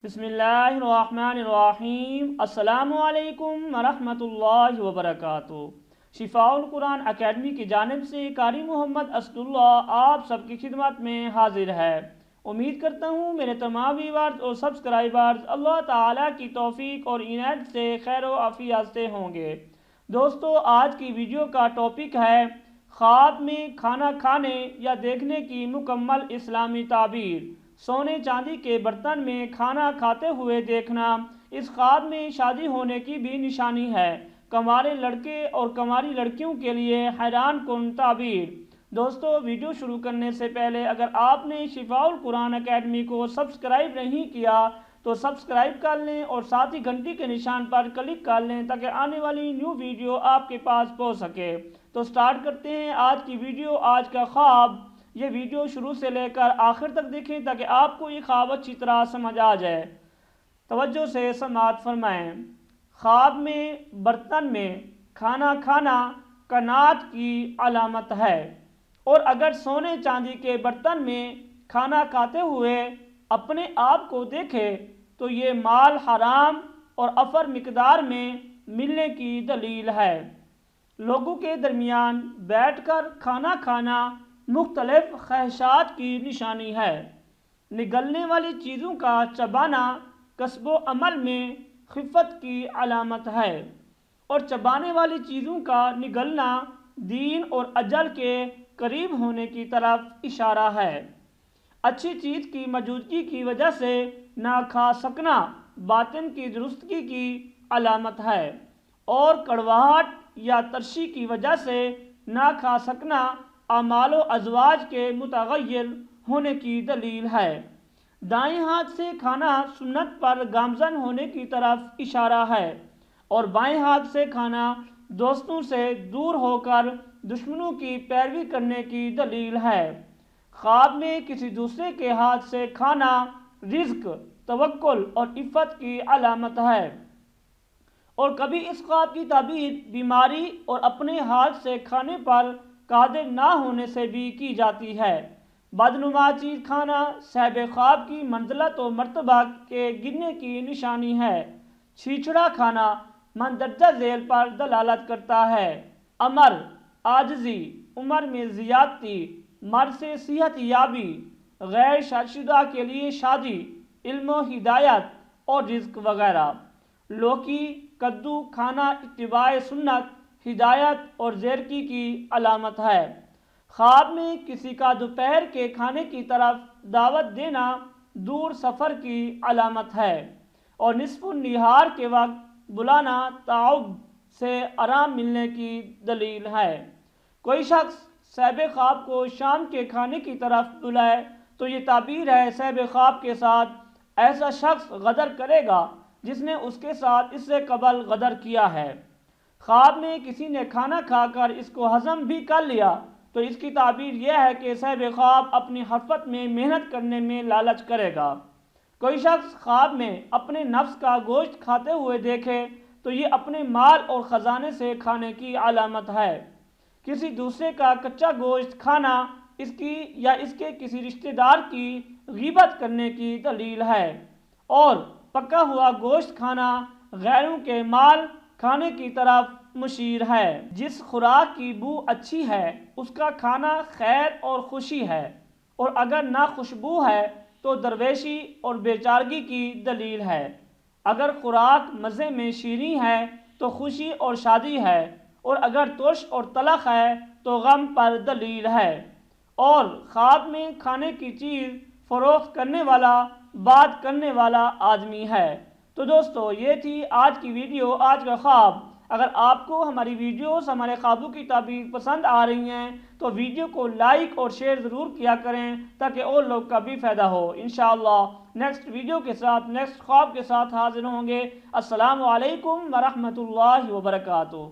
بسم اللہ الرحمن الرحیم۔ السلام علیکم ورحمۃ اللہ وبرکاتہ۔ شفاء القرآن اکیڈمی کی جانب سے قاری محمد اسد اللہ آپ سب کی خدمت میں حاضر ہے۔ امید کرتا ہوں میرے تمام ویورز اور سبسکرائبرز اللہ تعالیٰ کی توفیق اور عنایت سے خیر و عافیت سے ہوں گے۔ دوستو، آج کی ویڈیو کا ٹاپک ہے خواب میں کھانا کھانے یا دیکھنے کی مکمل اسلامی تعبیر۔ سونے چاندی کے برتن میں کھانا کھاتے ہوئے دیکھنا اس خواب میں شادی ہونے کی بھی نشانی ہے۔ کنوارے لڑکے اور کنواری لڑکیوں کے لیے حیران کن تعبیر۔ دوستو، ویڈیو شروع کرنے سے پہلے اگر آپ نے شفاء القرآن اکیڈمی کو سبسکرائب نہیں کیا تو سبسکرائب کر لیں اور ساتھ ہی گھنٹی کے نشان پر کلک کر لیں تاکہ آنے والی نیو ویڈیو آپ کے پاس پہنچ سکے۔ تو سٹارٹ کرتے ہیں آج کی ویڈیو۔ آج کا خواب، یہ ویڈیو شروع سے لے کر آخر تک دیکھیں تاکہ آپ کو یہ خواب اچھی طرح سمجھ آ جائے۔ توجہ سے سماعت فرمائیں۔ خواب میں برتن میں کھانا کھانا قناعت کی علامت ہے، اور اگر سونے چاندی کے برتن میں کھانا کھاتے ہوئے اپنے آپ کو دیکھے تو یہ مال حرام اور افر مقدار میں ملنے کی دلیل ہے۔ لوگوں کے درمیان بیٹھ کر کھانا کھانا مختلف خواہشات کی نشانی ہے۔ نگلنے والی چیزوں کا چبانا کسب و عمل میں خفت کی علامت ہے، اور چبانے والی چیزوں کا نگلنا دین اور اجل کے قریب ہونے کی طرف اشارہ ہے۔ اچھی چیز کی موجودگی کی وجہ سے نہ کھا سکنا باطن کی درستگی کی علامت ہے، اور کڑواہٹ یا ترشی کی وجہ سے نہ کھا سکنا اعمال و ازواج کے متغیر ہونے کی دلیل ہے۔ دائیں ہاتھ سے کھانا سنت پر گامزن ہونے کی طرف اشارہ ہے، اور بائیں ہاتھ سے کھانا دوستوں سے دور ہو کر دشمنوں کی پیروی کرنے کی دلیل ہے۔ خواب میں کسی دوسرے کے ہاتھ سے کھانا رزق، توکل اور عفت کی علامت ہے، اور کبھی اس خواب کی تعبیر بیماری اور اپنے ہاتھ سے کھانے پر قادر نہ ہونے سے بھی کی جاتی ہے۔ بدنما چیز کھانا صاحب خواب کی منزلت و مرتبہ کے گرنے کی نشانی ہے۔ چھیچڑا کھانا مندرجہ ذیل پر دلالت کرتا ہے۔ امر، عاجزی، عمر میں زیادتی، مرد سے صحت یابی، غیر شادی شدہ کے لیے شادی، علم و ہدایت اور رزق وغیرہ۔ لوکی، کدو کھانا اتباع سنت، ہدایت اور زیرکی کی علامت ہے۔ خواب میں کسی کا دوپہر کے کھانے کی طرف دعوت دینا دور سفر کی علامت ہے، اور نصف النہار کے وقت بلانا تعب سے آرام ملنے کی دلیل ہے۔ کوئی شخص صاحب خواب کو شام کے کھانے کی طرف بلائے تو یہ تعبیر ہے صاحب خواب کے ساتھ ایسا شخص غدر کرے گا جس نے اس کے ساتھ اس سے قبل غدر کیا ہے۔ خواب میں کسی نے کھانا کھا کر اس کو ہضم بھی کر لیا تو اس کی تعبیر یہ ہے کہ صاحب خواب اپنی حرفت میں محنت کرنے میں لالچ کرے گا۔ کوئی شخص خواب میں اپنے نفس کا گوشت کھاتے ہوئے دیکھے تو یہ اپنے مال اور خزانے سے کھانے کی علامت ہے۔ کسی دوسرے کا کچا گوشت کھانا اس کی یا اس کے کسی رشتہ دار کی غیبت کرنے کی دلیل ہے، اور پکا ہوا گوشت کھانا غیروں کے مال کھانے کی طرف مشیر ہے۔ جس خوراک کی بو اچھی ہے اس کا کھانا خیر اور خوشی ہے، اور اگر نہ خوشبو ہے تو درویشی اور بیچارگی کی دلیل ہے۔ اگر خوراک مزے میں شیریں ہے تو خوشی اور شادی ہے، اور اگر ترش اور تلخ ہے تو غم پر دلیل ہے۔ اور خواب میں کھانے کی چیز فروخت کرنے والا بات کرنے والا آدمی ہے۔ تو دوستو، یہ تھی آج کی ویڈیو، آج کا خواب۔ اگر آپ کو ہماری ویڈیوز، ہمارے خوابوں کی تعبیر پسند آ رہی ہیں تو ویڈیو کو لائک اور شیئر ضرور کیا کریں تاکہ اور لوگ کا بھی فائدہ ہو۔ انشاءاللہ نیکسٹ ویڈیو کے ساتھ، نیکسٹ خواب کے ساتھ حاضر ہوں گے۔ السلام علیکم ورحمۃ اللہ وبرکاتہ۔